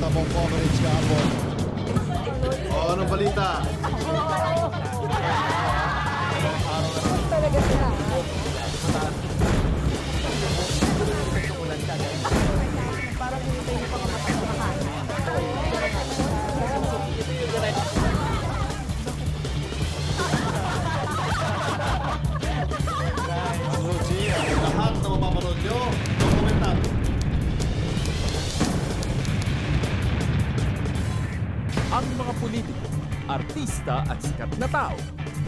sa buong coverage kahapon. Anong balita? Talaga sila. Parang hindi niyo pa kapatamahan. Lucy, lahat na mapapanood nyo, dokumentado. Ang mga politiko, artista at sikat na tao,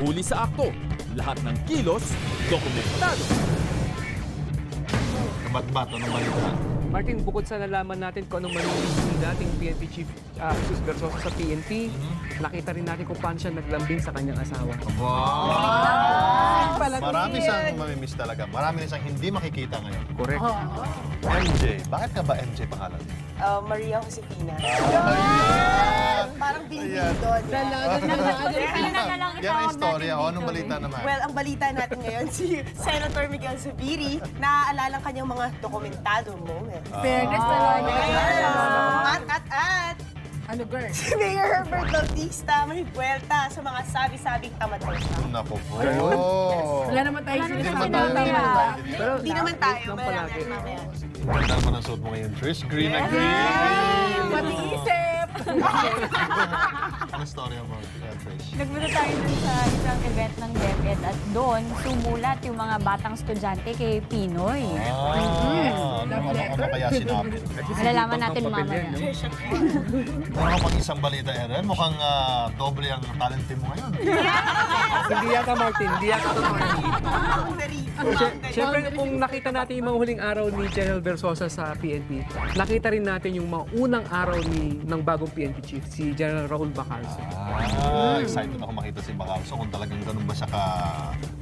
huli sa akto, lahat ng kilos, dokumentado. Kabat-bat, anong balita? Martin, bukod sa nalaman natin kung anong manilis ni dating PNP Chief Jesus Versosa sa PNP, nakita rin natin kung paano siya naglambing sa kanyang asawa. Wow! Marami siyang mamimiss talaga. Marami siyang hindi makikita ngayon. Correct. MJ. Bakit ka ba MJ pangalan? Maria Josefina. Parang Ayan. binibig doon. Yan ang istorya. O, anong balita naman? Well, ang balita natin ngayon, si Senator Miguel Zubiri, naaalala ang kanyang mga dokumentado moment. Fairness talaga. At Ano, girl? si Mayor Herbert Bautista may buwelta sa mga sabi-sabing tamatay. Naku po. Wala naman tayo Hindi sinasabi. naman tayo. Pero Hindi naman tayo. lang Malalaman palagi. natin mamaya. Ganda naman ang suot mo ngayon, Trish. Green na green. Pati isip! Ano storya mo, Trish? Nagpunta tayo dun sa isang event ng DepEd at doon sumulat yung mga batang estudyante kay Pinoy. Ano kaya sinabi? Malalaman natin mamaya. Ano pang isang balita, Eren? Mukhang doble ang talent team mo ngayon. Hindi yata, Martin. Hindi yata ito, Martin. Siyempre, kung nakita natin yung mga huling araw ni General Versosa sa PNP, nakita rin natin yung mga unang araw ng bagong PNP chief, si General Raul Bacalso. Excited ako makita si Bacalso kung talagang ganun ba siya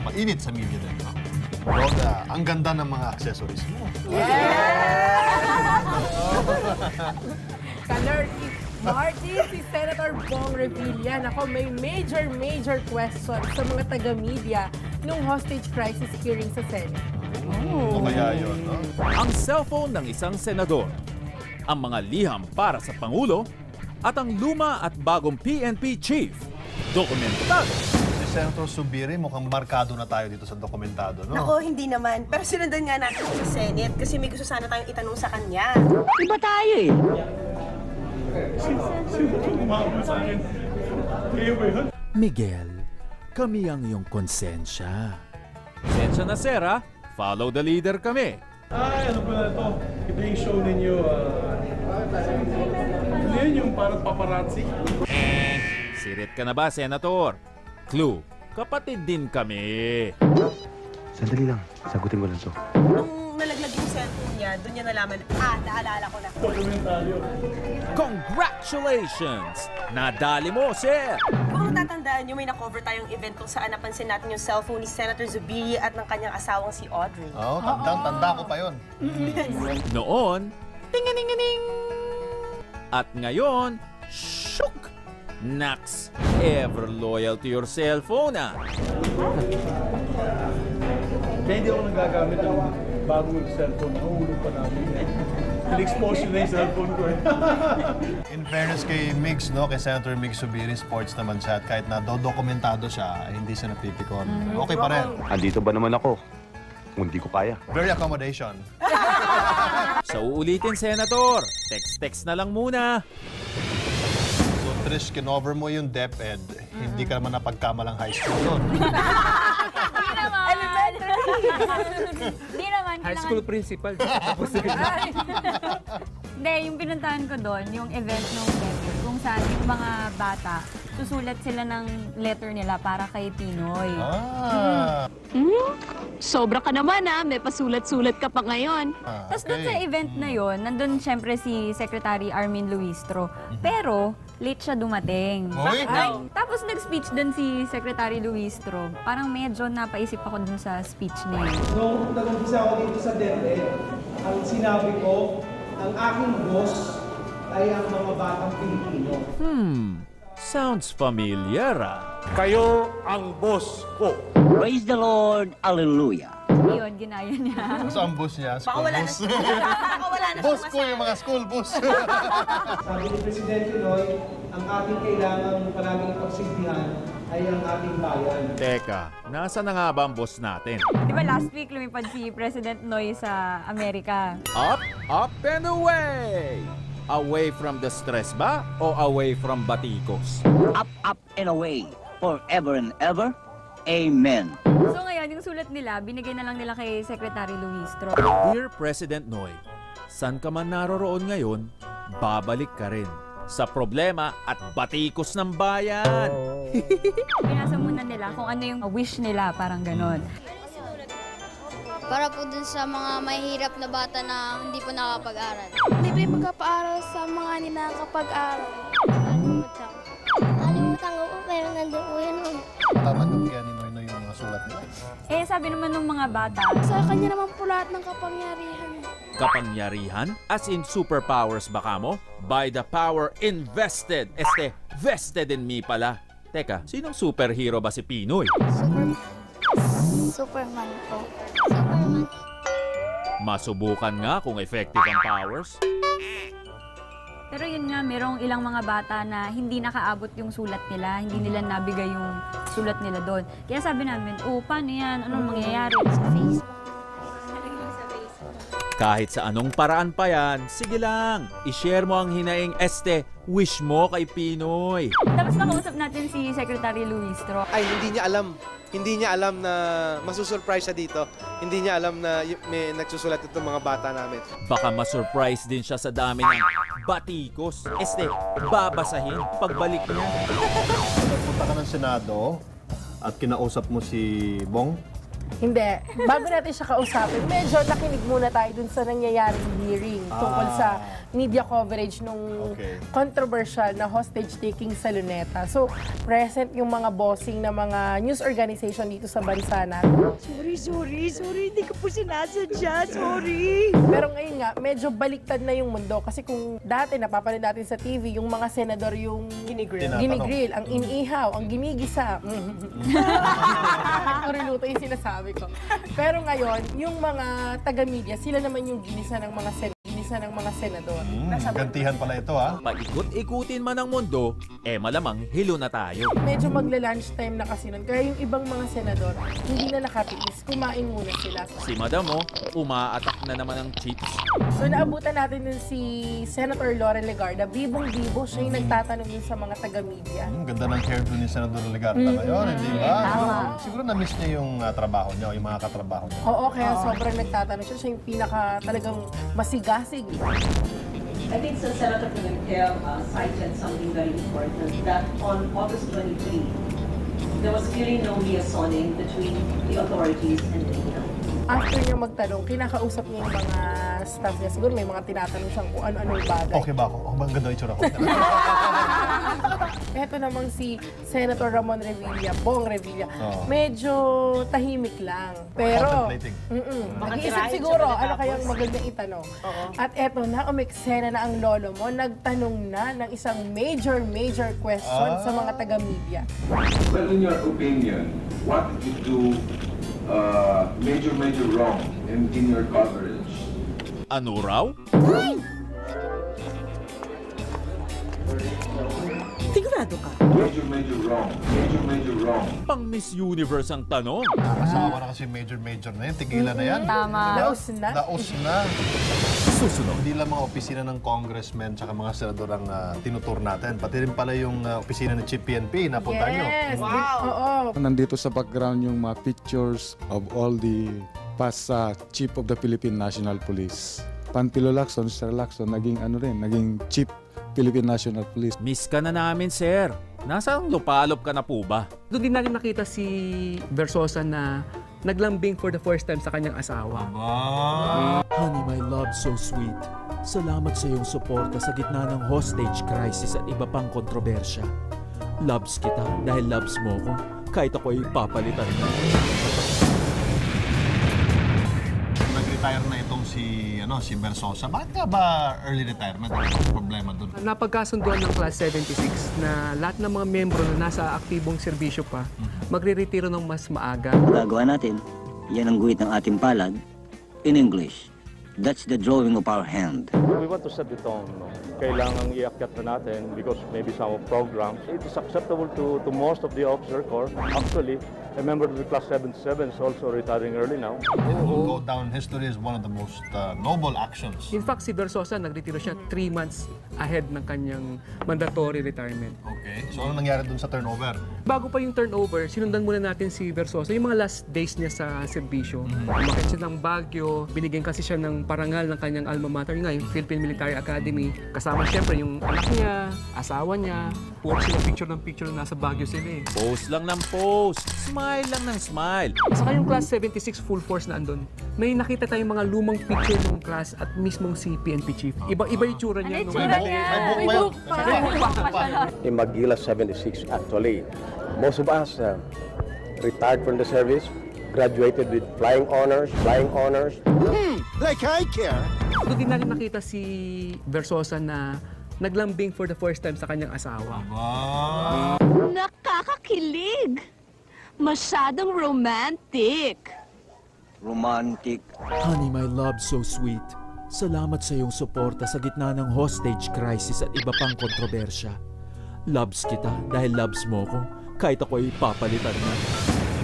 mainit sa media din. Roda, ang ganda ng mga accessories mo. Kalerty Marty, si Senator Bong Revilla. Ako, may major question sa mga taga-media nung hostage crisis hearing sa Senate. Ano kaya yun, no? Ang cellphone ng isang senador, ang mga liham para sa Pangulo, at ang luma at bagong PNP chief. Dokumentado. Si Senator Zubiri, mukhang markado na tayo dito sa dokumentado, no? Ako, hindi naman. Pero sinundan nga natin siya sa Senate kasi may gusto sana tayong itanong sa kanya. Iba tayo eh. Miguel, kami ang iyong konsensya. Konsensya na, sir, ha? Follow the leader kami. Ay, ano ba na ito? Ito yung show ninyo. Ano yun yung parang paparazzi? Sirit ka na ba, Senator? Clue, kapatid din kami. Sandali lang, sagutin ko lang to. Nung nalaglag yung cellphone niya, doon niya nalaman, naalala ko na. Dokumentaryo. Congratulations! Nadali mo, sir! Kung natatandaan niyo, may na-cover tayong event kung saan napansin natin yung cellphone ni Senator Zubiri at ng kanyang asawang si Audrey. Oo, tanda ko pa yun. Noon, tinganinganing! At ngayon, shook! Naks, ever loyal to your cellphone, ah! Kaya hindi ako nagagamit ng bagong cellphone. Nahulog pa namin. In-expose yun na yung cellphone ko eh. In fairness kay Migs, no? Kay Senator Migs Zubiri, sports naman siya. At kahit na dokumentado siya, ay hindi siya napipikon. Okay pa rin. Andito ba naman ako? Kung hindi ko kaya. Very accommodation. So uulitin, Senator. Text na lang muna. So, Trish, kinover mo yung DepEd. Hindi ka naman napagkamalang high school doon. Hindi naman. High school principal. Tapos Hindi, yung pinuntahan ko doon, yung event ng DepEd, kung saan yung mga bata, susulat sila ng letter nila para kay Pinoy. Sobra ka naman may pasulat-sulat ka pa ngayon. Tapos doon sa event na yon, nandun syempre si Secretary Armin Luistro. Pero, late siya dumating. Uy! Tapos nag-speech doon si Secretary Luistro. Parang medyo napaisip ako dun sa speech niya. Nung nag-umpisa ako dito sa DepEd, ang sinabi ko, ang aking boss ay ang mga batang Pilipino. Sounds familiar, ah. Kayo ang boss ko. Praise the Lord, Hallelujah. Yun, ginaya niya. So ang bus niya, Baka school wala na bus. siya. Baka wala na Bus siyang ko yung mga school bus. Sabi ni Presidente Noy, ang ating kailangang palaging pagsilbihan ay ang ating bayan. Teka, nasa na nga ba ang boss natin? Di ba last week lumipad si President Noy sa Amerika? Up, up and away! Away from the stress ba o away from batikos? Up, up, and away. Forever and ever. Amen. So ngayon, yung sulat nila, binigay na lang nila kay Secretary Luistro. Dear President Noy, san ka man naroroon ngayon, babalik ka rin sa problema at batikos ng bayan. Pinasa muna nila kung ano yung wish nila, parang ganon. Para po dun sa mga mahihirap na bata na hindi po nakakapag-aral. Libre magkapaaral sa mga hindi nakakapag-aral. Kalimutan. Kalimutan ko po, pero nandun po yun. Tama na bigyan ni Noy yung mga sulat niya. Eh, sabi naman ng mga bata, Sa kanya naman po lahat ng kapangyarihan. Kapangyarihan, as in superpowers baka mo? By the power invested. Vested in me pala. Teka, sinong superhero ba si Pinoy? Superman po. Superman. Masubukan nga kung effective ang powers. pero yun nga, merong ilang mga bata na hindi nakaabot yung sulat nila, hindi nila nabigay yung sulat nila doon. Kaya sabi namin, paano yan? Anong mangyayari? Sa Facebook. Kahit sa anong paraan pa yan, sige lang, i-share mo ang hinaing wish mo kay Pinoy. Tapos nakausap natin si Secretary Luistro. Ay, hindi niya alam. Hindi niya alam na masusurprise siya dito. Hindi niya alam na may nagsusulat itong mga bata namin. Baka masurprise din siya sa dami ng batikos. Babasahin pagbalik niya. Nagpunta ka ng Senado at kinausap mo si Bong? Hindi. Bago natin siya kausapin, medyo nakinig muna tayo dun sa nangyayaring hearing tungkol sa media coverage nung controversial na hostage-taking sa Luneta. So, present yung mga bossing na mga news organization dito sa bansa natin. Sorry, hindi ko po sinasadya, sorry. Pero ngayon nga, medyo baliktad na yung mundo kasi kung dati napapanood natin sa TV, yung mga senador yung ginigrill, ang inihaw, ang ginigisa. Nagturiluto yung sinasabi ko. Pero ngayon, yung mga taga-media, sila naman yung ginisa ng mga senador. Gantihan pala ito, ha? Paikot-ikutin man ang mundo, malamang hilo na tayo. Medyo magla-lunchtime na kasi nun. Kaya yung ibang mga senador, hindi na nakatiis. Kumain muna sila. Si Madam mo, umaatak na naman ang chips. So naabutan natin dun si Senator Loren Legarda. Bibong-bibo siya yung nagtatanong dun sa mga taga-media. Ganda ng hairdo ni Senador Legarda ngayon, hindi ba? Siguro na-miss niya yung trabaho niya o yung mga katrabaho niya. Oo, kaya sobrang nagtatanong siya. Siya yung pinaka talagang masigasig. I think Senator Pimentel cited something very important, that on August 23, there was clearly no liaisoning between the authorities and the media. After niya magtanong, kinakausap niya yung mga staff niya. Siguro may mga tinatanong siyang kung ano-anong bagay. Okay ba ako? Ang ganda yung itsura ko. Ito namang si Senator Ramon Revilla, Bong Revilla, medyo tahimik lang. Pero, nag-iisip siguro, ano kayang magandang itanong. At eto na, umeksena na ang lolo mo, nagtanong na ng isang major question sa mga taga-media. Well, in your opinion, what did you do major wrong in your coverage? Ano raw? Sigurado ka? Major wrong. Pang Miss Universe ang tanong. Nakasawa na kasi major na yan. Tigilan na yan. Tama. Laos na. Laos na. Susunod. Hindi lang mga opisina ng congressmen tsaka mga senador ang tinutur natin. Pati rin pala yung opisina ng Chief PNP. Napunta nyo. Yes! Wow! Oo. Nandito sa background yung mga pictures of all the past Chief of the Philippine National Police. Panpilo Lacson, Sir Lacson, naging Chief Philippine National Police. Miss ka na namin, sir. Nasaan lupalop ka na po ba? Doon din natin nakita si Versosa na naglambing for the first time sa kanyang asawa. Honey, my love, so sweet. Salamat sa iyong suporta sa gitna ng hostage crisis at iba pang kontrobersya. Loves kita dahil loves mo ko, kahit ako ay papalitan mo. retire na itong si Versosa. Bakit nga ba early retirement? Ano problema doon? Napagkasunduan ng Class 76 na lahat ng mga membro na nasa aktibong serbisyo pa, magre-retiro ng mas maaga. Gagawa natin, yan ang guhit ng ating palad in English. That's the drawing of our hand. We want to set the tone. No? Kailangang iakyat na natin because maybe some programs, it is acceptable to most of the officer corps. Actually, a member of the Class 77 is also retiring early now. It will go down history as one of the most noble actions. In fact, si Versosa, nagretiro siya 3 months ahead ng kanyang mandatory retirement. Okay. So, ano nangyari dun sa turnover? Bago pa yung turnover, sinundan muna natin si Versosa, yung mga last days niya sa serbisyo. Umakit siya ng Baguio, binigyan kasi siya ng parangal ng kanyang alma mater nga, yung Philippine Military Academy. Kasama siyempre yung anak niya, asawa niya, puro sila picture ng picture na nasa Baguio sila eh. Post lang ng post, smile lang ng smile. Saka yung Class 76 full force na andun, may nakita tayong mga lumang picture ng class at mismong si PNP Chief. Iba yung tsura niya. May book pa. In Magila 76, actually, most of us retired from the service, graduated with flying honors. Like I care. Doon din natin nakita si Versosa na naglambing for the first time sa kanyang asawa. Nakakakilig! Masyadong romantic! Romantic. Honey, my love so sweet. Salamat sa iyong suporta sa gitna ng hostage crisis at iba pang kontrobersya. Loves kita dahil loves mo ko, kahit ako ay papalitan na.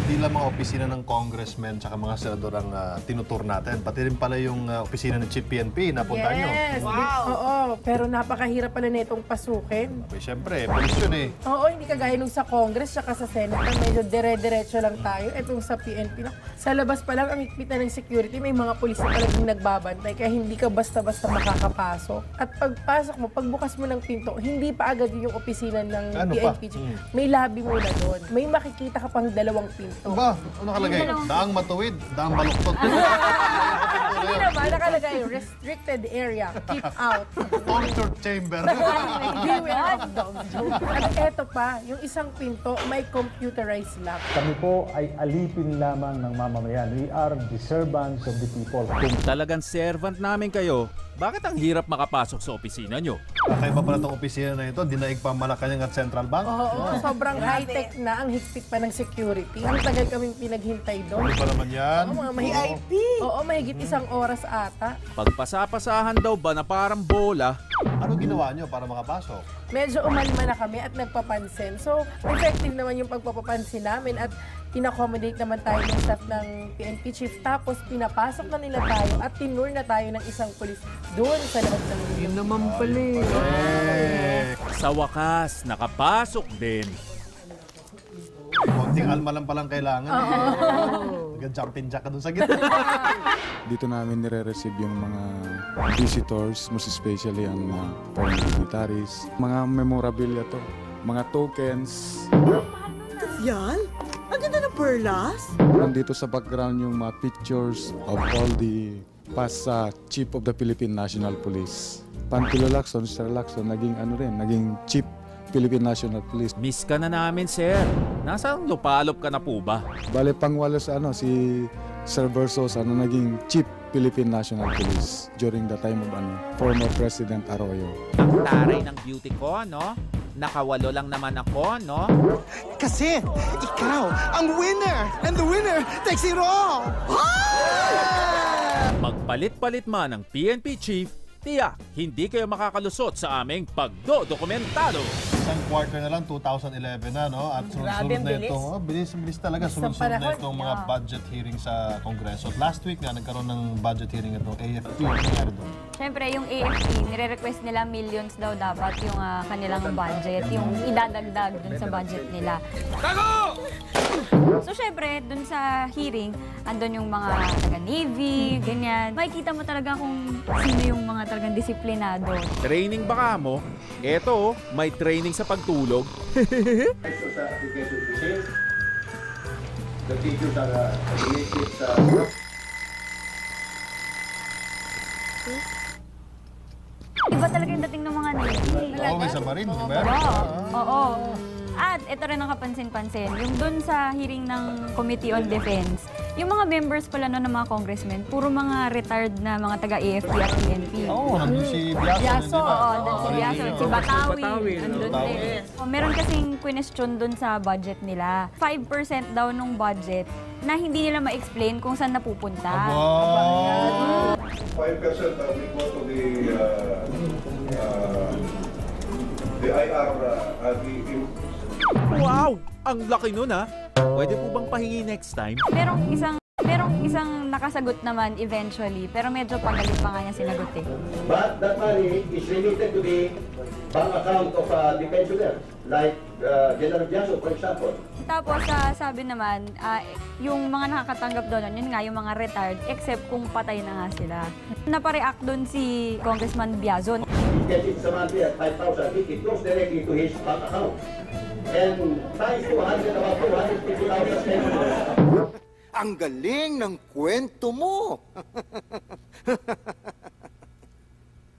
Hindi lang mga opisina ng congressmen tsaka mga senador ang tinutur natin. Pati rin pala yung opisina ng Chief PNP, napunta nyo. Yes! Oo, pero napakahirap pala nitong pasukin. Okay, syempre, polis yun eh. Oo, hindi kagaya nung sa Congress tsaka sa Senate na medyo dire-diretso lang tayo. Itong sa PNP, sa labas pa lang ang higpit na ng security, may mga pulis na talagang nagbabantay kaya hindi ka basta-basta makakapasok. At pagpasok mo, pagbukas mo ng pinto, hindi pa agad yung opisina ng PNP. May lobby muna doon. May makikita ka pang 2 pinto. Ba? Ano nakalagay? Daang matuwid, daang baluktot. Hindi naman, nakalagay, restricted area, keep out. Torture chamber. At eto pa, yung isang pinto, may computerized lock. Kami po ay alipin lamang ng mamamayan. We are the servants of the people. Kung talagang servant namin kayo, bakit ang hirap makapasok sa opisina nyo? Kakaiba pala itong opisina na ito, dinaig pa Malacanang at Central Bank. Oo, sobrang high-tech na, ang higpit pa ng security. Ang tagal kaming pinaghintay doon. Ano pa naman yan? Oo, mga VIP. Oo, mahigit 1 oras ata. Pagpasapasahan daw ba na parang bola? Ano ginawa nyo para makapasok? Medyo umalma na kami at nagpapansin. So, effective naman yung pagpapapansin namin at in-accommodate naman tayo ng staff ng PNP Chief. Tapos, pinapasok na nila tayo at tinur na tayo ng isang pulis doon sa labas ng room. Yun naman pala Sa wakas, nakapasok din. Konting alma lang palang kailangan. Jumping jack ka dun sa gitna. Dito namin nire-receive yung mga visitors, most especially ang foreign dignitaries. Mga memorabilia to, mga tokens. Yan? Ang ganda ng perlas? Nandito sa background yung mga pictures of all the past Chief of the Philippine National Police. Pantilo Lacson, Sir Lacson, naging Chief Philippine National Police. Miss ka na namin, sir. Nasaan lupalop ka na po ba? Bale, pangwalo sa si Sir Versosa na naging Chief Philippine National Police during the time of former President Arroyo. Ang taray ng beauty ko, no? Nakawalo lang naman ako, no? Kasi ikaw ang winner! And the winner takes it all! Magpalit-palit man ng PNP Chief, tiyak, hindi kayo makakalusot sa aming pagdodokumentado. Isang quarter na lang, 2011 na, no? At sunod-sunod na itong, bilis talaga, sunod-sunod na itong mga budget hearing sa Kongreso. Last week nga, nagkaroon ng budget hearing itong AFP. Ano nangyari doon? Siyempre, yung AFP, nire-request nila millions daw dapat yung kanilang budget, yung idadagdag dun sa budget nila. So, syempre, dun sa hearing, andun yung mga taga-Navy, ganyan. Makikita mo talaga kung sino yung mga talagang disiplinado. Training baka mo? Eto, may training sa pagtulog. The teachers are Iba talaga yung dating ng mga Navy. Oo, may submarine, di ba? Oo. At ito rin ang kapansin-pansin, yung dun sa hearing ng Committee on Defense, yung mga members pala nun ng mga congressmen, puro mga retired na mga taga-AFP at PNP. Nandun si Biaso. Oo, nandun si Biaso. Si Batawi. Nandun Batawi. din. Meron kasing question dun sa budget nila. 5% daw nung budget na hindi nila ma-explain kung saan napupunta. 5% will go to the IR, Wow! Ang laki nun ha! Pwede po bang pahingi next time? Merong isang nakasagot naman eventually, pero medyo pagalit pa nga niya sinagot eh. But that money is related to the bank account of the pensioner, like General Biaso, for example. Tapos sabi naman, yung mga nakakatanggap doon, yun nga yung mga retired, except kung patay na nga sila. Napareact doon si Congressman Biazon. He gets it sa monthly at 5,000, it goes directly to his bank account. And times 200, about 250,000 pesos. Ang galing ng kwento mo!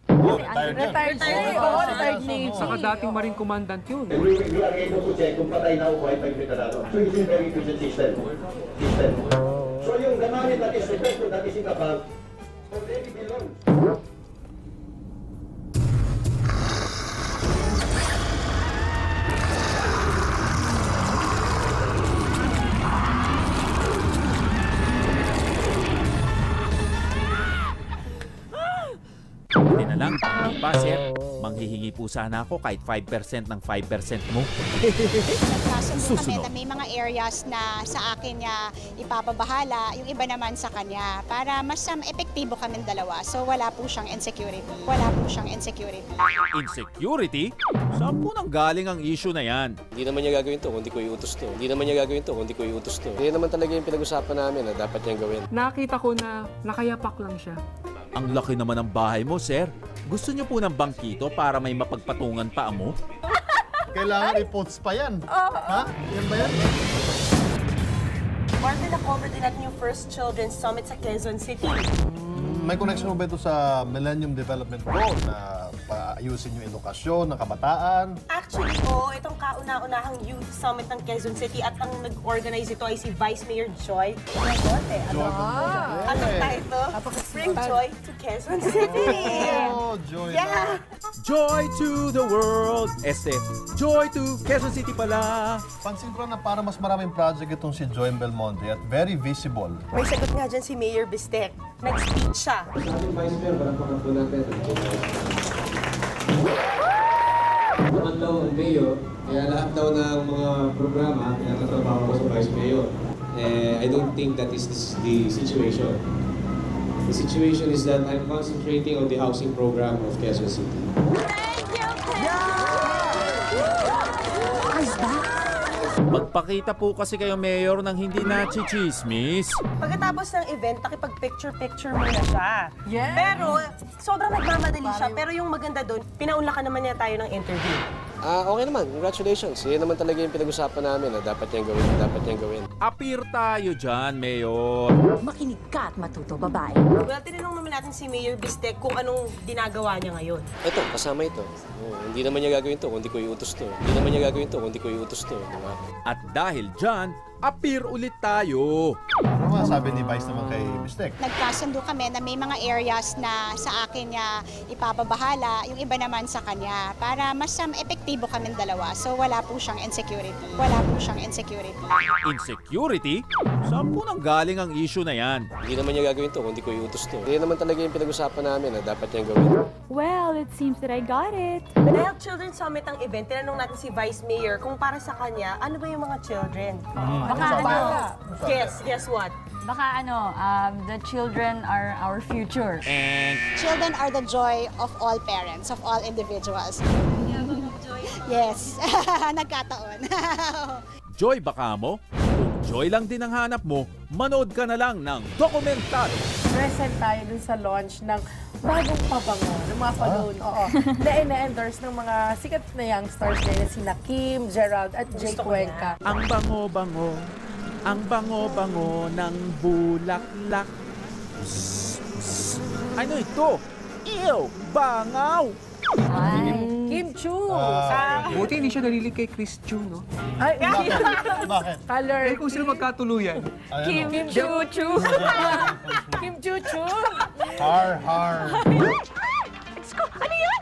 Retired Navy. Saka dating Marine Commandant yun. And we are able to check kung patay na o buhay pa yung veterano. So it's a very efficient system. So yung the money that is reflected, that is in the bank, already belongs. Hindi na lang. Pa, sir, manghihingi po sana ako kahit 5% ng 5% mo. Nagkasundo kami na may mga areas na sa akin niya ipapabahala, yung iba naman sa kanya, para mas epektibo kami dalawa. So wala po siyang insecurity. Insecurity? Saan po nang galing ang issue na yan? Hindi naman niya gagawin to, kundi ko iutos to. Hindi naman talaga yung pinag-usapan namin na dapat niyang gawin. Nakita ko na nakayapak lang siya. Ang laki naman ng bahay mo, sir. Gusto niyo po ng bangkito para may mapagpatungan pa mo? Kailangan i-post pa yan. Ha? Yan ba yan? Martin, na-cover din natin yung First Children's Summit sa Quezon City. May connection mo ba ito sa Millennium Development Goal na paayusin yung edukasyon ng kabataan? Actually, itong kauna-unahang Youth Summit ng Quezon City at ang nag-organize ito ay si Vice Mayor Joy Nagote. Anong title? Bring Joy to Quezon City! Joy! Yeah! Joy to the world! Joy to Quezon City pala! Pansin ko na para mas maraming project itong si Joy Belmonte at very visible. May sagot nga dyan si Mayor Bistek. Nag-speech siya. Vice Mayor, parang pangatlo natin. Naman daw ang Mayor, kaya lahat daw ng mga programa, pinatatrabaho ko sa Vice Mayor. I don't think that is the situation. The situation is that I'm concentrating on the housing program of Quezon City. Magpakita po kasi kayo, Mayor, ng hindi na-chichismis. Pagkatapos ng event, nakipag-picture-picture muna siya. Yes. Pero, sobrang nagmamadali siya. Pero yung maganda doon, pinaunlakan naman niya tayo ng interview. Okay naman, congratulations. Yan naman talaga yung pinag-usapan namin na dapat niyang gawin. Appear tayo dyan, Mayor. Makinig ka at matuto, babae. Well, tinanong naman natin si Mayor Bistek kung anong ginagawa niya ngayon. Ito, kasama ito. Hindi naman niya gagawin to, kundi ko iutos to. Diba? At dahil dyan, appear ulit tayo. Ano masabi ni Vice naman kay Bistek? Nagkasundo kami na may mga areas na sa akin niya ipapabahala, yung iba naman sa kanya, para mas epektibo kami dalawa. So wala po siyang insecurity. Insecurity? Saan po nang galing ang issue na yan? Hindi naman niya gagawin to, kundi ko iutos to. Yan naman talaga yung pinag-usapan namin na dapat niyang gawin. Well, it seems that I got it. Dahil Children's Summit ang event, tinanong natin si Vice Mayor kung para sa kanya, ano ba yung mga children? Guess what? Baka the children are our future. And Children are the joy of all parents, of all individuals. Yes, nagkataon. Joy baka mo? Kung joy lang din ang hanap mo, manood ka na lang ng dokumentary. Present tayo dun sa launch ng bagong pabango ng mga cologne. Oo. Na ina-endorse ng mga sikat na youngsters na sina Kim, Gerald at Jay Cuenca. Ang bango-bango, ang bango-bango ng bulaklak. Ano ito? Ew! Bangaw! Kim Kim Chu. Buti hindi siya nalilig kay Chris Chu, no? Ay, Bakit? Color. Eh, kung sila magkatuluyan. Kim Chu Chu. Kim Chu Chu. Har. Diyos ko, ano yan?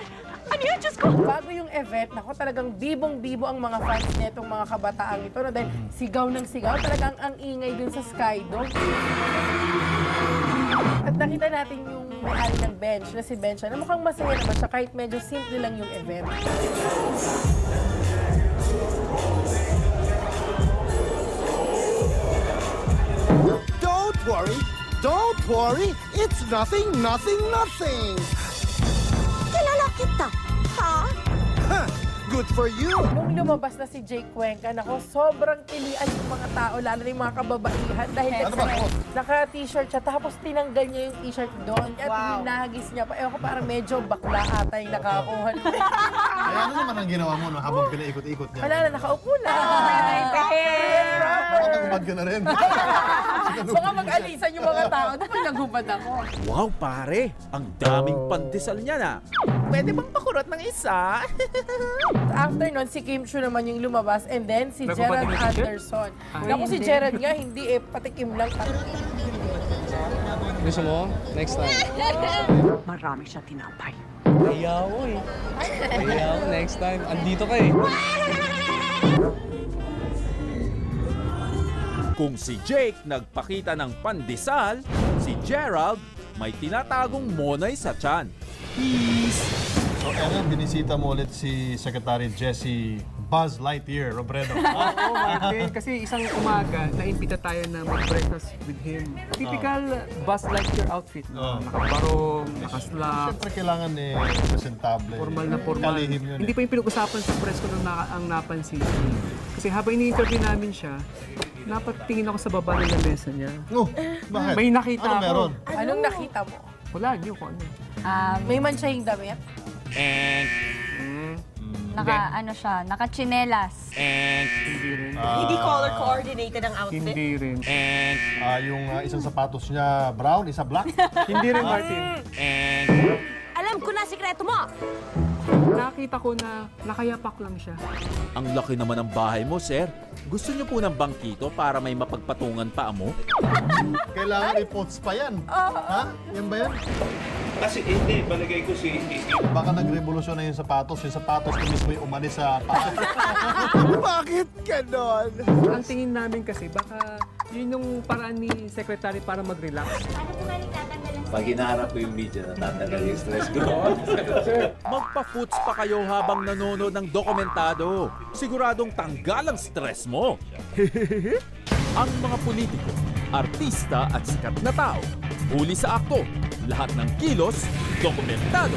Ano yan, Diyos ko? Bago yung event, nako talagang bibong-bibo ang mga fans netong mga kabataang ito. No? Dahil sigaw ng sigaw, talagang ang ingay dun sa Skydome. At nakita natin yung may-ari ng bench na si Bench na mukhang masaya naman siya kahit medyo simple lang yung event. Don't worry, it's nothing. Kilala kita, ha? Huh, good for you. Nung lumabas na si Jake Cuenca, nako, sobrang tilian yung mga tao, lalo na yung mga kababaihan dahil naka-t-shirt siya, tapos tinanggal niya yung t-shirt doon at hinahagis niya pa. Ewan ko, parang medyo bakla ata yung nakakuha. Ay, ano naman ang ginawa mo habang pinaikot-ikot niya? Wala na, nakaupo na. Baka nagubad ka na rin. Baka mag-alisan yung mga tao. Dapat nagubad ako. Wow, pare! Ang daming pandesal niya na. Pwede bang pakurot ng isa? After nun, si Kim Chu naman yung lumabas and then si Gerald Anderson. Naku, si Gerald nga, hindi patikim lang. Gusto mo? Next time. Marami siya tinapay. Ayaw eh. Ayaw, next time. Andito ka eh. Kung si Jake nagpakita ng pandesal, si Gerald may tinatagong monay sa tiyan. Peace! So, binisita mo ulit si Secretary Jessie Buzz Lightyear, Robredo. Oo, Martin. Kasi isang umaga, naimbita tayo na mag-breakfast with him. Typical Buzz Lightyear outfit. Nakabarong, nakaslap. Siyempre kailangan presentable. Formal na formal. Kalihim yun. Hindi pa yung pinag-usapan sa press ko nung ang napansin. Kasi habang ini-interview namin siya, napatingin ako sa baba ng lamesa niya. Bakit? May nakita ano ako. meron? Anong nakita mo? Wala niyo kung ano. May mansyahing damit? Naka-chinelas. Hindi rin. Hindi color coordinated ang outfit. Hindi rin. Yung isang sapatos niya brown, isa black? Hindi rin, Martin. Alam ko na sikreto mo! Nakita ko na nakayapak lang siya. Ang laki naman ng bahay mo, sir. Gusto niyo po ng bangkito para may mapagpatungan pa mo? Kailangan i-pots pa yan. Ha? Yan ba yan? Kasi hindi, palagay ko si... Baka nagrevolusyon na yung sapatos. Yung sapatos na mismo yung umalis sa patos. Bakit ganon? Ang tingin namin kasi, baka yun yung paraan ni Secretary para mag-relax. Pag hinaharap ko yung media, natatanggal yung stress ko. Magpa-foots pa kayo habang nanonood ng dokumentado. Siguradong tanggal ang stress mo. Ang mga politiko, artista at sikat na tao, huli sa akto, lahat ng kilos, dokumentado.